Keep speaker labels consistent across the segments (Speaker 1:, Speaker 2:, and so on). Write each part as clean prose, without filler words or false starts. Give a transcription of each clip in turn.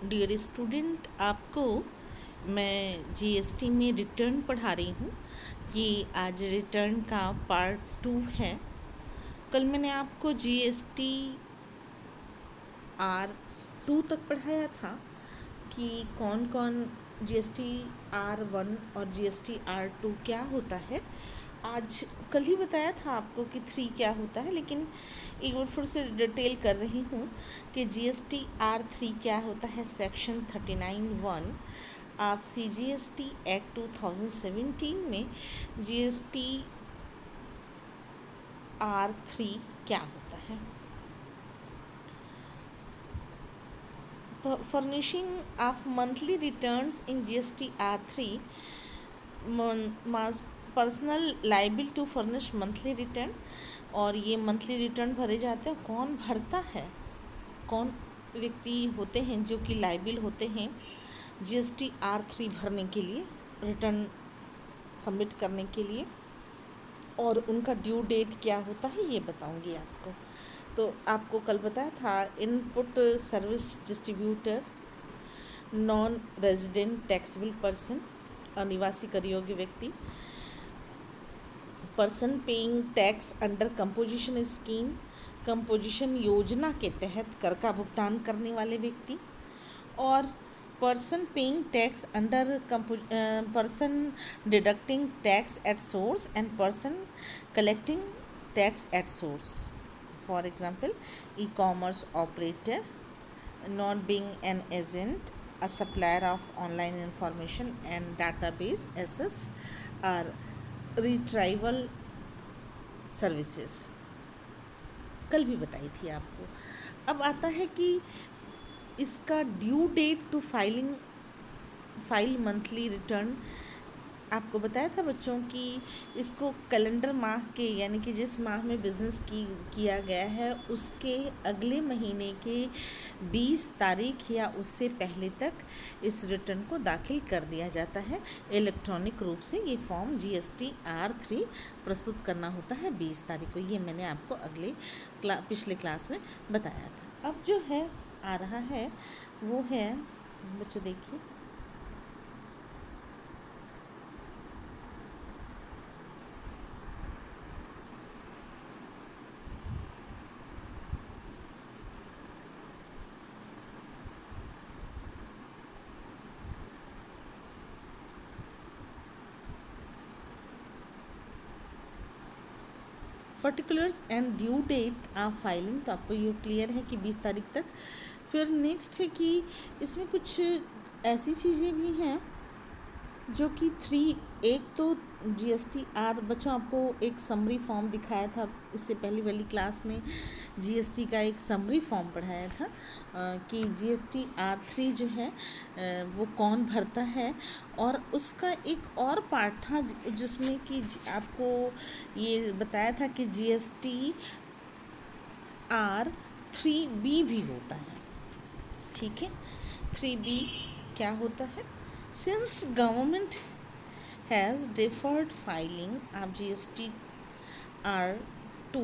Speaker 1: Dear student, आपको मैं GST में रिटर्न पढ़ा रही हूँ। ये आज रिटर्न का पार्ट 2 है। कल मैंने आपको जीएसटी R2 तक पढ़ाया था कि कौन कौन जीएसटी R1 और जीएसटी R2 क्या होता है। आज कल ही बताया था आपको कि 3 क्या होता है, लेकिन एक बार फिर से डिटेल कर रही हूँ कि जीएसटी R3 क्या होता है। सेक्शन 39(1) आप CGST एक्ट 2017 में जीएसटी R3 क्या होता है। Furnishing of monthly returns in GST R3 personal liable to furnish monthly return. और ये मंथली रिटर्न भरे जाते हैं। कौन भरता है, कौन व्यक्ति होते हैं जो कि लाइबिल होते हैं जीएसटी R3 भरने के लिए, रिटर्न सबमिट करने के लिए, और उनका ड्यू डेट क्या होता है ये बताऊंगी आपको। तो आपको कल बताया था input service distributor, non resident taxable person, अनिवासी कर योग्य व्यक्ति, person paying tax under composition scheme, composition योजना के तहत कर का भुगतान करने वाले व्यक्ति, और person paying tax under person deducting tax at source and person collecting tax at source. For example, e-commerce operator, not being an agent, a supplier of online information and database access or retrieval services। कल भी बताई थी आपको। अब आता है कि इसका due date to file monthly return. आपको बताया था बच्चों कि इसको कैलेंडर माह के, यानी कि जिस माह में बिज़नेस किया गया है उसके अगले महीने के 20 तारीख या उससे पहले तक इस रिटर्न को दाखिल कर दिया जाता है। इलेक्ट्रॉनिक रूप से ये फॉर्म GST R3 प्रस्तुत करना होता है 20 तारीख को। ये मैंने आपको पिछले क्लास में बताया था। अब जो है आ रहा है वो है, बच्चों देखिए, particulars and due date of filing. तो आपको ये क्लियर है कि 20 तारीख तक। फिर नेक्स्ट है कि इसमें कुछ ऐसी चीज़ें भी हैं जो कि 3, एक तो GST R, बच्चों आपको एक समरी फॉर्म दिखाया था इससे पहली वाली क्लास में। GST का एक समरी फॉर्म पढ़ाया था कि GST R3 जो है वो कौन भरता है, और उसका एक और पार्ट था जिसमें कि आपको ये बताया था कि GST R3B भी होता है। ठीक है, 3B क्या होता है? Since government has deferred filing of GST R2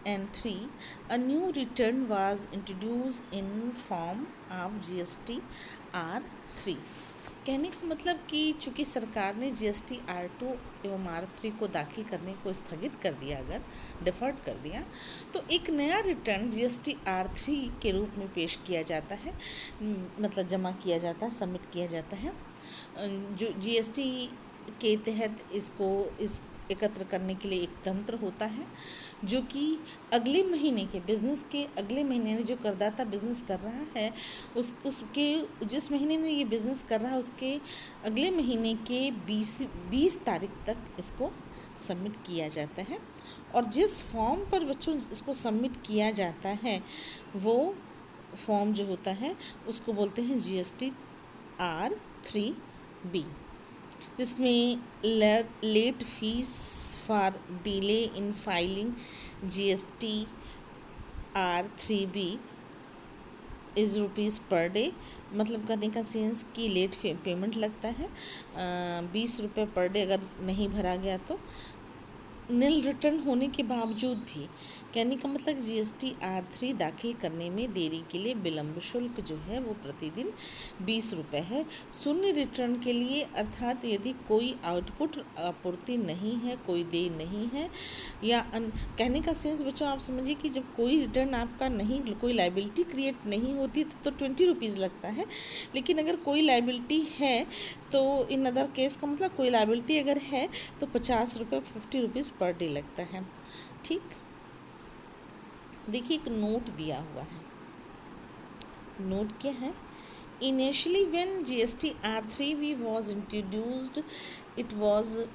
Speaker 1: and 3, a new return was introduced in form of GST R3। कहने का मतलब कि चूँकि सरकार ने GST R2 एवं R3 को दाखिल करने को स्थगित कर दिया, अगर डिफ़र्ड कर दिया, तो एक नया रिटर्न GST R3 के रूप में पेश किया जाता है, मतलब जमा किया जाता है, सबमिट किया जाता है। जो GST के तहत इस एकत्र करने के लिए एक तंत्र होता है जो कि अगले महीने के बिज़नेस के अगले महीने में जो करदाता बिज़नेस कर रहा है उसके जिस महीने में ये बिज़नेस कर रहा है उसके अगले महीने के 20 तारीख तक इसको सबमिट किया जाता है। और जिस फॉर्म पर बच्चों इसको सबमिट किया जाता है वो फॉर्म जो होता है उसको बोलते हैं GST R3B। इसमें late fee for delay in filing GST R3B is rupees per day. मतलब करने का सेंस कि लेट पेमेंट लगता है 20 रुपये पर डे अगर नहीं भरा गया तो। नील रिटर्न होने के बावजूद भी, कहने का मतलब GSTR3 दाखिल करने में देरी के लिए विलंब शुल्क जो है वो प्रतिदिन 20 रुपये है। शून्य रिटर्न के लिए अर्थात यदि कोई आउटपुट आपूर्ति नहीं है, कोई देय नहीं है या कहने का सेंस बच्चों आप समझिए कि जब कोई रिटर्न आपका नहीं, कोई लाइबिलिटी क्रिएट नहीं होती तो 20 रुपीज़ लगता है। लेकिन अगर कोई लाइबिलिटी है तो इन अदर केस का मतलब कोई लाइबिलिटी अगर है तो 50 रुपये 50 रुपीज़ पर डे लगता है। ठीक, देखिए एक नोट दिया हुआ है। नोट क्या है? Initially, when GSTR3 was introduced, it was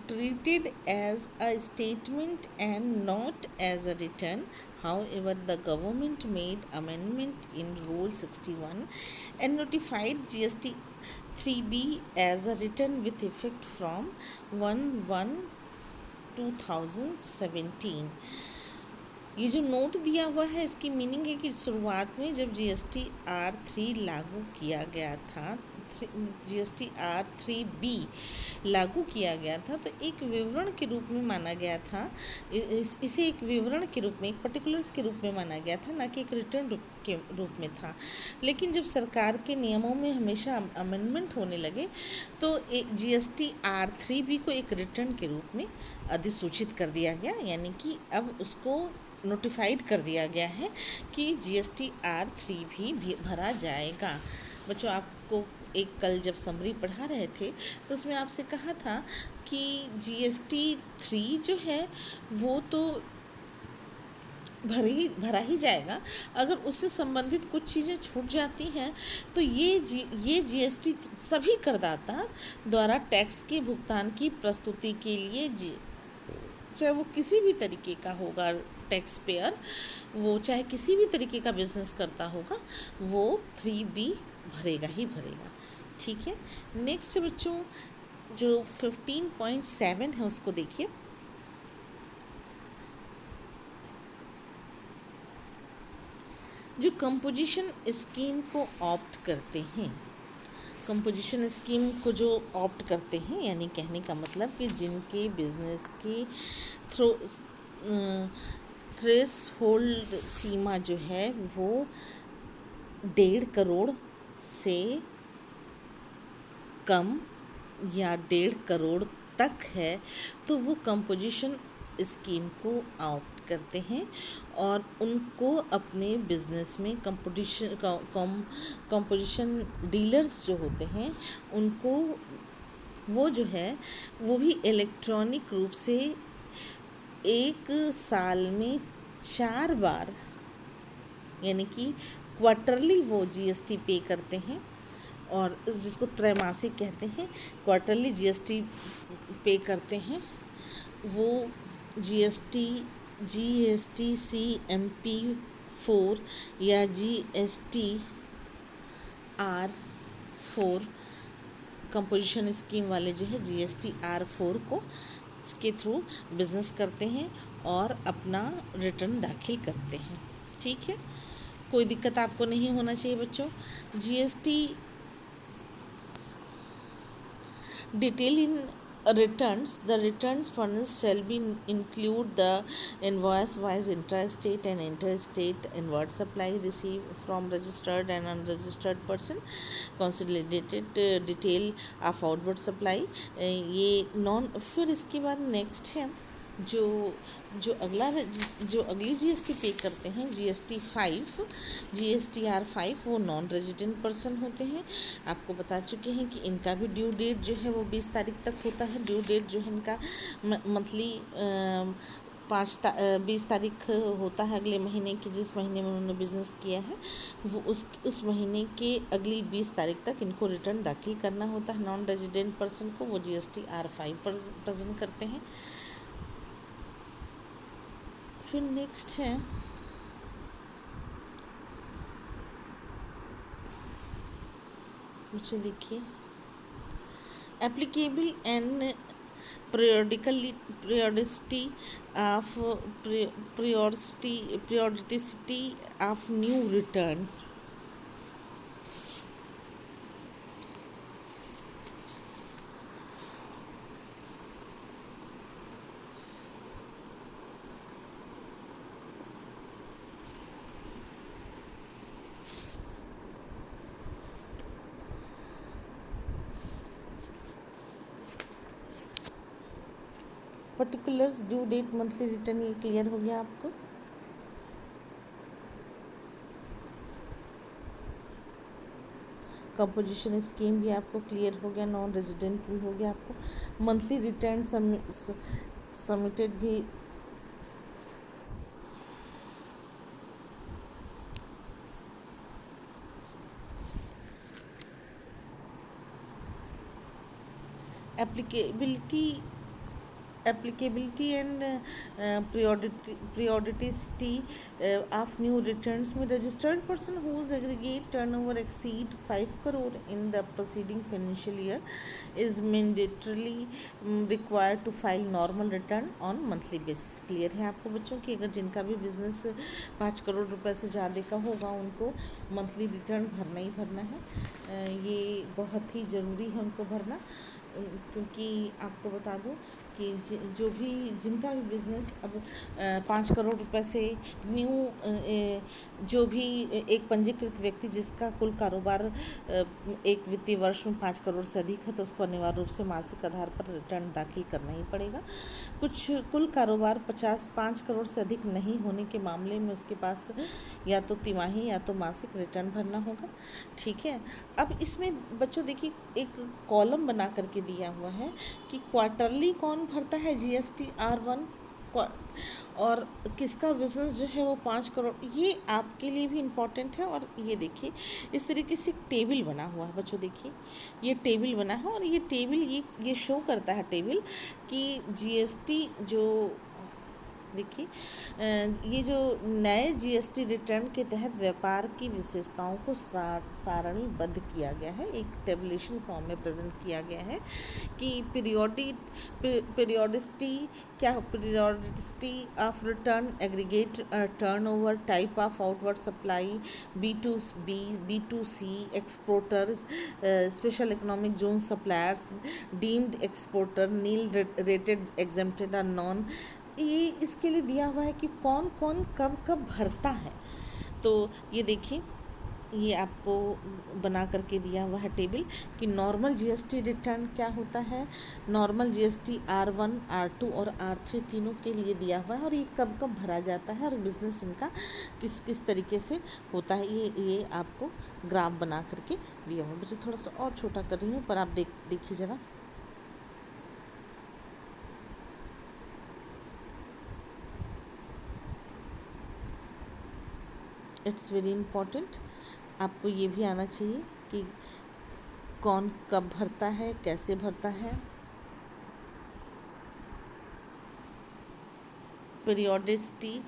Speaker 1: treated as a statement and not as a return. However, the government made amendment in Rule 61 and notified GST3B as a return with effect from 1/1/2017। ये जो note दिया हुआ है इसकी meaning है कि शुरुआत में जब GSTR3 लागू किया गया था, GSTR3B लागू किया गया था तो एक विवरण के रूप में माना गया था। इसे एक विवरण के रूप में, एक पर्टिकुलर्स के रूप में माना गया था, ना कि एक रिटर्न के रूप में था। लेकिन जब सरकार के नियमों में हमेशा अमेंडमेंट होने लगे तो GSTR3B को एक रिटर्न के रूप में अधिसूचित कर दिया गया, यानी कि अब उसको नोटिफाइड कर दिया गया है कि GSTR3 भी भरा जाएगा। बच्चों आपको एक कल जब समरी पढ़ा रहे थे तो उसमें आपसे कहा था कि GST3 जो है वो तो भरा ही जाएगा। अगर उससे संबंधित कुछ चीज़ें छूट जाती हैं तो ये GST सभी करदाता द्वारा टैक्स के भुगतान की प्रस्तुति के लिए चाहे वो किसी भी तरीके का होगा, टैक्स पेयर वो चाहे किसी भी तरीके का बिजनेस करता होगा वो 3B भरेगा ही भरेगा। ठीक है, नेक्स्ट बच्चों जो 15.7 है उसको देखिए। जो कंपोजिशन स्कीम को ऑप्ट करते हैं, कंपोजिशन स्कीम को जो ऑप्ट करते हैं, यानी कहने का मतलब कि जिनके बिजनेस के थ्रेशहोल्ड सीमा जो है वो 1.5 करोड़ से कम या 1.5 करोड़ तक है तो वो कंपोजिशन स्कीम को ऑप्ट करते हैं और उनको अपने बिजनेस में कंपोजिशन डीलर्स जो होते हैं उनको वो जो है वो भी इलेक्ट्रॉनिक रूप से एक साल में 4 बार यानी कि क्वार्टरली वो GST पे करते हैं, और जिसको त्रैमासिक कहते हैं, क्वार्टरली GST पे करते हैं। वो GSTCMP4 या GSTR4 कंपोजिशन स्कीम वाले जो है GSTR4 को के थ्रू बिजनेस करते हैं और अपना रिटर्न दाखिल करते हैं। ठीक है, कोई दिक्कत आपको नहीं होना चाहिए बच्चों। GST detail in returns, the returns furnished shall be include the invoice wise intra-state and interstate inward supply received from registered and unregistered person, consolidated detail of outward supply। ये नॉन, फिर इसके बाद नेक्स्ट है जो अगली GST पे करते हैं GSTR5 वो नॉन रेजिडेंट पर्सन होते हैं। आपको बता चुके हैं कि इनका भी ड्यू डेट जो है वो 20 तारीख तक होता है। ड्यू डेट जो है इनका मंथली 20 तारीख होता है अगले महीने की, जिस महीने में उन्होंने बिज़नेस किया है वो उस महीने के अगली 20 तारीख तक इनको रिटर्न दाखिल करना होता है। नॉन रेजिडेंट पर्सन को वो GSTR5 पर प्रेजेंट करते हैं। फिर नेक्स्ट है मुझे देखिए applicable and periodicity of new returns। Particulars, due date, monthly return, ये क्लियर हो गया आपको। कंपोजिशन स्कीम भी आपको क्लियर हो गया, नॉन रेजिडेंट भी हो गया आपको, मंथली रिटर्न सबमिटेड भी। Applicability and periodicity of new returns में registered person whose aggregate turnover exceed 5 crore in the preceding financial year is mandatorily required to file normal return on monthly basis। Clear है आपको बच्चों कि अगर जिनका भी business 5 crore रुपए से ज़्यादा का होगा उनको मंथली रिटर्न भरना ही भरना है। ये बहुत ही ज़रूरी है उनको भरना, क्योंकि आपको बता दूं कि जो भी जिनका भी बिज़नेस अब 5 करोड़ रुपए से न्यू जो भी एक पंजीकृत व्यक्ति जिसका कुल कारोबार एक वित्तीय वर्ष में 5 करोड़ से अधिक है तो उसको अनिवार्य रूप से मासिक आधार पर रिटर्न दाखिल करना ही पड़ेगा। कुछ कुल कारोबार 5 करोड़ से अधिक नहीं होने के मामले में उसके पास या तो तिमाही या तो मासिक रिटर्न भरना होगा। ठीक है, अब इसमें बच्चों देखिए एक कॉलम बना करके दिया हुआ है कि क्वार्टरली कौन भरता है जीएसटी R1 और किसका बिजनेस जो है वो 5 करोड़, ये आपके लिए भी इम्पॉर्टेंट है। और ये देखिए इस तरीके से एक टेबल बना हुआ है बच्चों, देखिए ये टेबल बना है और ये टेबल ये शो करता है टेबल कि जीएसटी जो देखिए ये जो नए जीएसटी रिटर्न के तहत व्यापार की विशेषताओं को सारणीबद्ध किया गया है, एक टेबुलेशन फॉर्म में प्रेजेंट किया गया है कि पीरियोडिसिटी क्या, periodicity of return, aggregate turnover, type of outward supply, B2B, B2C, exporters, special economic zone suppliers, deemed exporter, nil rated exempted और नॉन, ये इसके लिए दिया हुआ है कि कौन कौन कब कब भरता है। तो ये देखिए ये आपको बना करके दिया हुआ है टेबल कि नॉर्मल जीएसटी रिटर्न क्या होता है, नॉर्मल जीएसटी R1, R2 और R3 तीनों के लिए दिया हुआ है और ये कब कब भरा जाता है और बिजनेस इनका किस किस तरीके से होता है, ये आपको ग्राफ बना करके दिया हुआ है। मुझे थोड़ा सा और छोटा कर रही हूँ पर आप देखिए ज़रा। इट्स वेरी इम्पॉर्टेंट, आपको ये भी आना चाहिए कि कौन कब भरता है, कैसे भरता है। पीरियोडिसिटी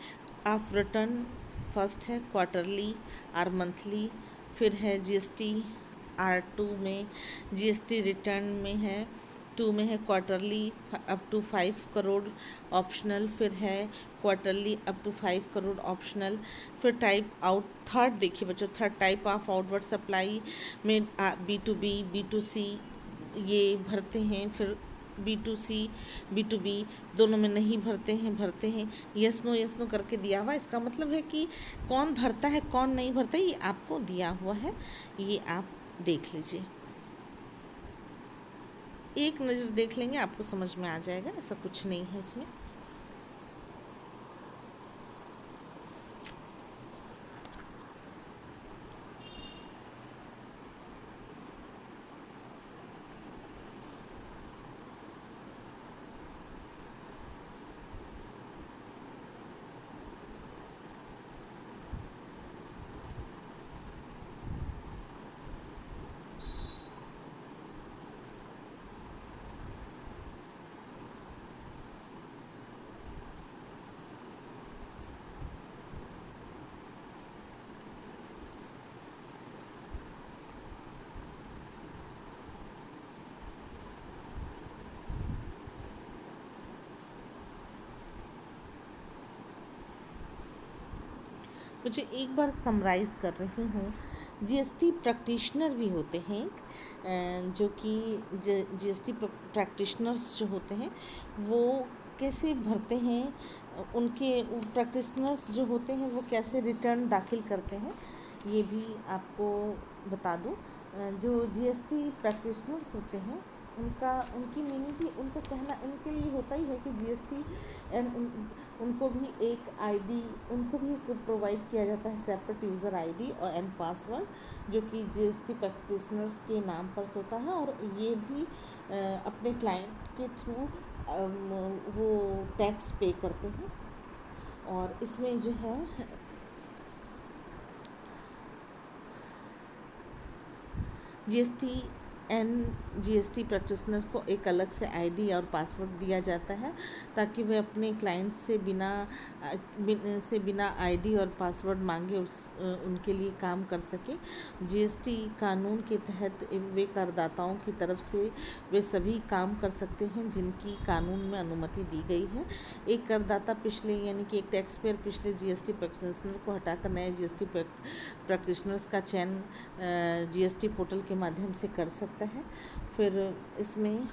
Speaker 1: ऑफ रिटर्न फर्स्ट है क्वार्टरली और मंथली, फिर है जीएसटी R2 में, जीएसटी रिटर्न में है 2 में है quarterly up to 5 crore optional, फिर है quarterly up to 5 crore optional. फिर टाइप आउट थर्ड देखिए बच्चों, third type of outward supply में B2B, B2C ये भरते हैं, फिर B2C, B2B दोनों में नहीं भरते हैं यस नो करके दिया हुआ। इसका मतलब है कि कौन भरता है कौन नहीं भरता ये आपको दिया हुआ है, ये आप देख लीजिए, एक नज़र देख लेंगे आपको समझ में आ जाएगा, ऐसा कुछ नहीं है इसमें। मुझे एक बार समराइज़ कर रही हूँ, जीएसटी प्रैक्टिशनर भी होते हैं जो कि जीएसटी प्रैक्टिशनर्स जो होते हैं वो कैसे भरते हैं, उनके प्रैक्टिशनर्स जो होते हैं वो कैसे रिटर्न दाखिल करते हैं, ये भी आपको बता दूँ। जो जीएसटी प्रैक्टिशनर्स होते हैं उनकी मीनिंग थी, उनका कहना उनके लिए होता ही है कि जीएसटी एंड उनको भी एक आईडी, उनको भी एक प्रोवाइड किया जाता है सेपरेट यूज़र आईडी और एंड पासवर्ड, जो कि जीएसटी प्रैक्टिशनर्स के नाम पर होता है। और ये भी अपने क्लाइंट के थ्रू वो टैक्स पे करते हैं। और इसमें जो है जीएसटी जीएसटी प्रैक्टिशनर को एक अलग से आईडी और पासवर्ड दिया जाता है, ताकि वे अपने क्लाइंट्स से बिना आईडी और पासवर्ड मांगे उनके लिए काम कर सके। जीएसटी कानून के तहत वे करदाताओं की तरफ से वे सभी काम कर सकते हैं जिनकी कानून में अनुमति दी गई है। एक करदाता पिछले यानी कि एक टैक्स पेयर पिछले जीएसटी प्रैक्टिशनर को हटाकर नए जीएसटी प्रैक्टिशनर्स का चयन जीएसटी पोर्टल के माध्यम से कर सकता है। फिर इसमें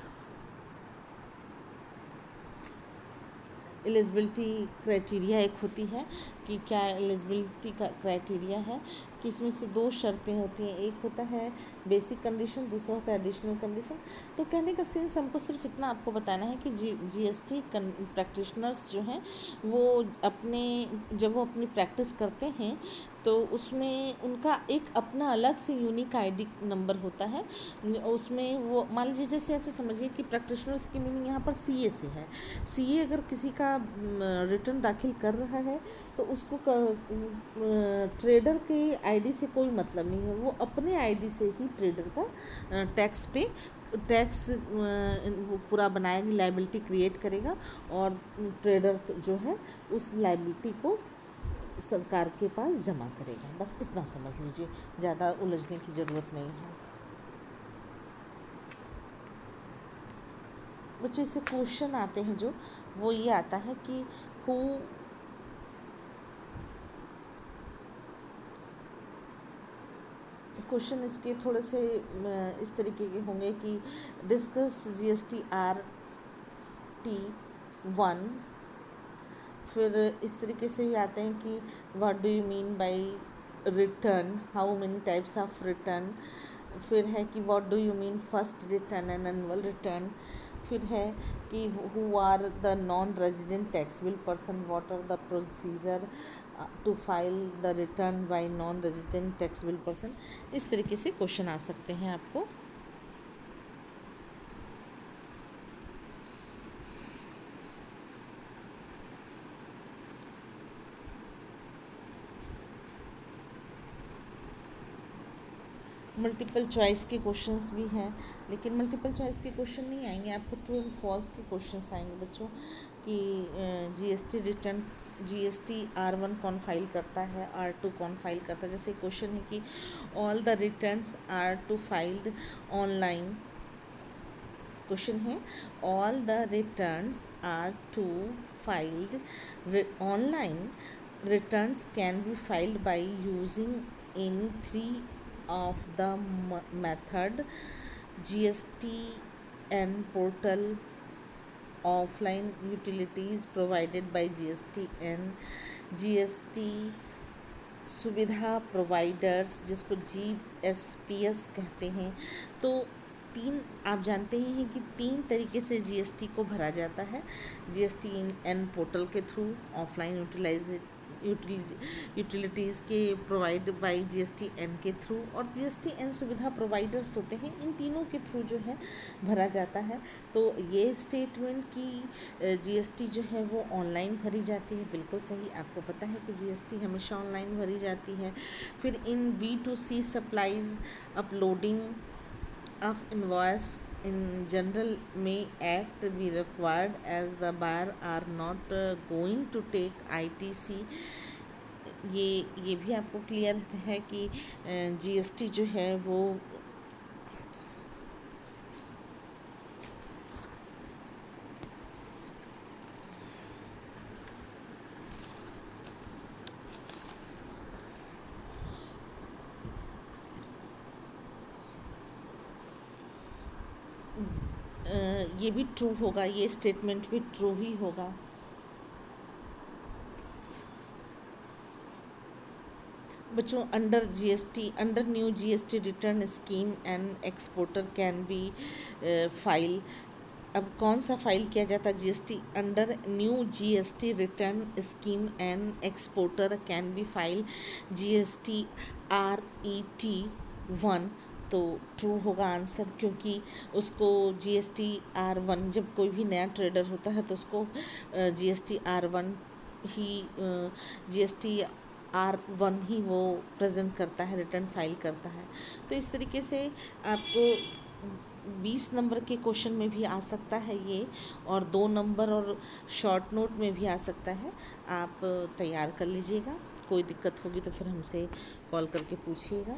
Speaker 1: एलिजिबिलिटी क्राइटेरिया एक होती है कि क्या एलिजिबिलिटी का क्राइटेरिया है कि इसमें से दो शर्तें होती हैं, एक होता है बेसिक कंडीशन, दूसरा होता है एडिशनल कंडीशन। तो कहने का सेंस हमको सिर्फ इतना आपको बताना है कि जीएसटी प्रैक्टिशनर्स जो हैं वो जब वो अपनी प्रैक्टिस करते हैं तो उसमें उनका एक अपना अलग से यूनिक आईडी नंबर होता है। उसमें वो मान लीजिए जैसे ऐसे समझिए कि प्रैक्टिशनर्स की मीनिंग यहाँ पर सीए से है। सीए अगर किसी का रिटर्न दाखिल कर रहा है तो उसको ट्रेडर के आईडी से कोई मतलब नहीं है, वो अपने आईडी से ही ट्रेडर का टैक्स वो पूरा बनाएगा, लायबिलिटी क्रिएट करेगा और ट्रेडर जो है उस लायबिलिटी को सरकार के पास जमा करेगा। बस इतना समझ लीजिए, ज़्यादा उलझने की ज़रूरत नहीं है बच्चों। इससे क्वेश्चन आते हैं जो वो ये आता है कि हु क्वेश्चन इसके थोड़े से इस तरीके के होंगे कि डिस्कस जीएसटी RT1। फिर इस तरीके से भी आते हैं कि what do you mean by return, how many types of return. फिर है कि what do you mean first return and annual return. फिर है कि who are the non resident taxable person, what are the procedure to file the return by non resident taxable person. इस तरीके से question आ सकते हैं आपको। मल्टीपल चॉइस के क्वेश्चंस भी हैं, लेकिन मल्टीपल चॉइस के क्वेश्चन नहीं आएंगे आपको, ट्रू एंड फॉल्स के क्वेश्चंस आएंगे बच्चों कि जीएसटी रिटर्न जीएसटी R1 कौन फाइल करता है, R2 कौन फाइल करता है। जैसे क्वेश्चन है कि all the returns are to filed online. Question है all the returns are to filed online. Returns can be filed by using any three of the method GSTN portal, offline utilities provided by GSTN, GST सुविधा providers जिसको GSPS कहते हैं। तो तीन आप जानते ही हैं कि तीन तरीके से जीएसटी को भरा जाता है, GSTN पोर्टल के थ्रू, ऑफलाइन यूटिलिटीज़ के प्रोवाइड बाय GSTN के थ्रू और GSTN सुविधा प्रोवाइडर्स होते हैं। इन तीनों के थ्रू जो है भरा जाता है। तो ये स्टेटमेंट की जीएसटी जो है वो ऑनलाइन भरी जाती है, बिल्कुल सही। आपको पता है कि जीएसटी हमेशा ऑनलाइन भरी जाती है। फिर इन B2C supplies uploading of invoice in general may act be required as the buyer are not going to take ITC। ये भी आपको क्लियर है कि जीएसटी जो है वो ये भी ट्रू होगा, ये स्टेटमेंट भी ट्रू ही होगा। बच्चों under GST, under new GST return scheme and exporter can be file. अब कौन सा फाइल किया जाता है? GST under new GST return scheme and exporter can be file GST RET 1। तो ट्रू होगा आंसर, क्योंकि उसको GST-R1, जब कोई भी नया ट्रेडर होता है तो उसको GST-R1 ही GST-R1 ही वो प्रेजेंट करता है, रिटर्न फाइल करता है। तो इस तरीके से आपको 20 नंबर के क्वेश्चन में भी आ सकता है ये, और 2 नंबर और शॉर्ट नोट में भी आ सकता है। आप तैयार कर लीजिएगा, कोई दिक्कत होगी तो फिर हमसे कॉल करके पूछिएगा।